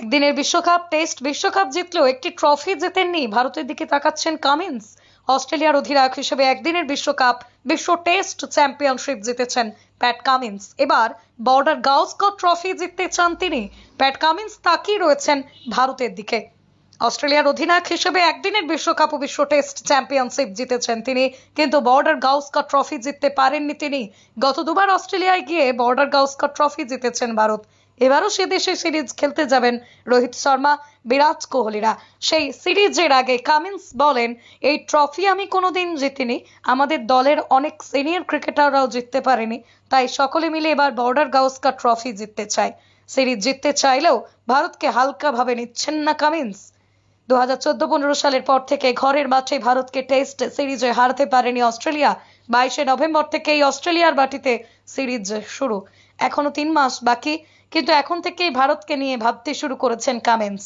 একদিনের বিশ্বকাপ টেস্ট বিশ্বকাপ জিতলেও একটি ট্রফি জেতেননি। ভারতের দিকে তাকাচ্ছেন কামিন্স। অস্ট্রেলিয়ার অধিনায়ক হিসেবে একদিনের বিশ্বকাপ বিশ্ব টেস্ট চ্যাম্পিয়নশিপ জিতেছেন প্যাট কামিন্স। এবার বর্ডার গাওস্কর ট্রফি জিততে চান তিনি। প্যাট কামিন্স তাকিয়ে রয়েছেন ভারতের দিকে। অস্ট্রেলিয়ার অধিনায়ক হিসেবে একদিনের বিশ্বকাপ ও বিশ্ব টেস্ট চ্যাম্পিয়নশিপ জিতেছেন তিনি, কিন্তু বর্ডার গাওস্কর ট্রফি জিততে পারেননি তিনি। গত দুবার অস্ট্রেলিয়ায় গিয়ে বর্ডার গাওস্কর ট্রফি জিতেছেন ভারত। এবারও সে দেশে সিরিজ খেলতে যাবেন রোহিত শর্মা, বিরাট কোহলিরা। সেই সিরিজের আগে কামিন্স বলেন, এই ট্রফি আমি কোনোদিন জিতিনি, আমাদের দলের অনেক সিনিয়র ক্রিকেটাররাও জিততে পারেনি, তাই সকলে মিলে এবার বর্ডার গাওস্কর ট্রফি জিততে চায়। সিরিজ জিততে চাইলেও ভারতকে হালকা ভাবে নিচ্ছেন না কামিন্স। 2014-15 সালের পর থেকে ঘরের মাঠে ভারতকে টেস্ট সিরিজে হারাতে পারেনি অস্ট্রেলিয়া। 22 নভেম্বর থেকেই অস্ট্রেলিয়ার মাটিতে সিরিজ শুরু। এখনো 3 মাস বাকি, কিন্তু এখন থেকেই ভারতকে নিয়ে ভাবতে শুরু করেছেন কামিন্স।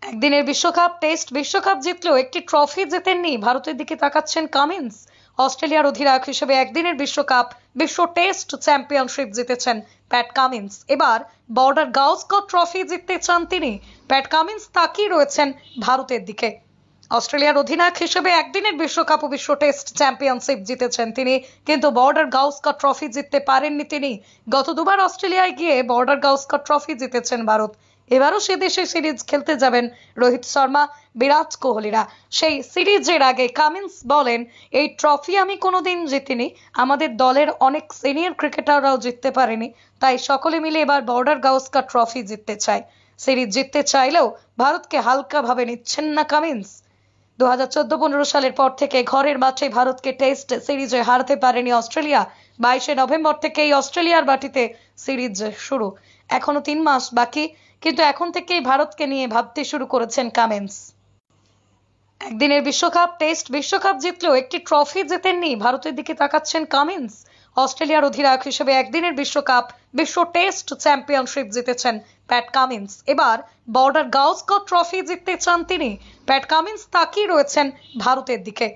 একদিনের বিশ্বকাপ টেস্ট বিশ্বকাপ জিতলেও একটি ট্রফি জেতেননি। ভারতের দিকে তাকাচ্ছেন কামিন্স। অস্ট্রেলিয়ার অধিনায়ক হিসেবে একদিনের বিশ্বকাপ বিশ্ব টেস্ট চ্যাম্পিয়নশিপ জিতেছেন প্যাট কামিন্স। এবার বর্ডার গাওস্কর ট্রফি জিততে চান তিনি। প্যাট কামিন্স তাকিয়ে রয়েছেন ভারতের দিকে। অস্ট্রেলিয়ার অধিনায়ক হিসেবে একদিনের বিশ্বকাপ ও বিশ্ব টেস্ট চ্যাম্পিয়নশিপ জিতেছেন তিনি, কিন্তু বর্ডার গাওস্কর ট্রফি জিততে পারেননি তিনি। গত দুবার অস্ট্রেলিয়ায় গিয়ে বর্ডার গাওস্কর ট্রফি জিতেছেন ভারত। এবারও সে দেশে সিরিজ খেলতে যাবেন রোহিত শর্মা, বিরাট কোহলিরা। সেই সিরিজের আগে কামিন্স বলেন, এই ট্রফি আমি কোনোদিন জিতিনি, আমাদের দলের অনেক সিনিয়র ক্রিকেটাররাও জিততে পারেনি, তাই সকলে মিলে এবার বর্ডার গাওস্কর ট্রফি জিততে চায়। সিরিজ জিততে চাইলেও ভারতকে হালকা ভাবে নিচ্ছেন না কামিন্স। 2014-15 সালের পর থেকে ঘরের মাঠে ভারতকে টেস্ট সিরিজে হারাতে পারেনি অস্ট্রেলিয়া। 22 নভেম্বর থেকেই অস্ট্রেলিয়ার মাটিতে সিরিজ শুরু। এখনো 3 মাস বাকি, কিন্তু এখন থেকেই ভারতকে নিয়ে ভাবতে শুরু করেছেন কামিন্স। একদিনের বিশ্বকাপ টেস্ট বিশ্বকাপ জিতলেও একটি ট্রফি জেতেননি। ভারতের দিকে তাকাচ্ছেন কামিন্স। অস্ট্রেলিয়ার অধিনায়ক হিসেবে একদিনের বিশ্বকাপ বিশ্ব টেস্ট চ্যাম্পিয়নশিপ জিতেছেন প্যাট কামিন্স। এবার বর্ডার গাওস্কর ট্রফি জিততে চান তিনি। প্যাট কামিন্স তাকিয়ে রয়েছেন ভারতের দিকে।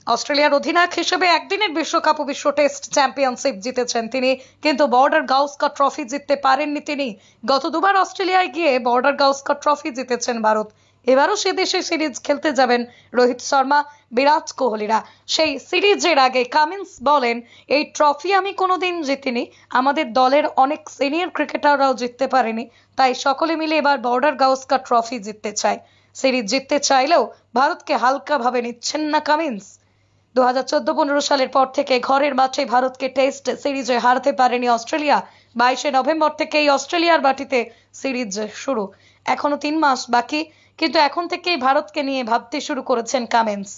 অস্ট্রেলিয়ার অধিনায়ক হিসেবে একদিনের বিশ্বকাপ ও বিশ্ব টেস্ট চ্যাম্পিয়নশিপ জিতেছেন তিনি, কিন্তু বর্ডার গাওস্কর ট্রফি জিততে পারেননি তিনি। গত দুবার অস্ট্রেলিয়ায় গিয়ে বর্ডার গাওস্কর ট্রফি জিতেছেন ভারত। এবারও সে দেশে সিরিজ খেলতে যাবেন রোহিত শর্মা, বিরাট কোহলিরা। সেই সিরিজের আগে কামিন্স বলেন, এই ট্রফি আমি কোনোদিন জিতিনি, আমাদের দলের অনেক সিনিয়র ক্রিকেটাররাও জিততে পারেনি, তাই সকলে মিলে এবার বর্ডার গাওস্কর ট্রফি জিততে চায়। সিরিজ জিততে চাইলেও ভারতকে হালকা ভাবে নিচ্ছেন না কামিন্স। 2014-15 সালের পর থেকে ঘরের মাঠে ভারতকে টেস্ট সিরিজে হারাতে পারেনি অস্ট্রেলিয়া। 22 নভেম্বর থেকেই অস্ট্রেলিয়ার মাটিতে সিরিজ শুরু। এখনো 3 মাস বাকি, কিন্তু এখন থেকেই ভারতকে নিয়ে ভাবতে শুরু করেছেন কামিন্স।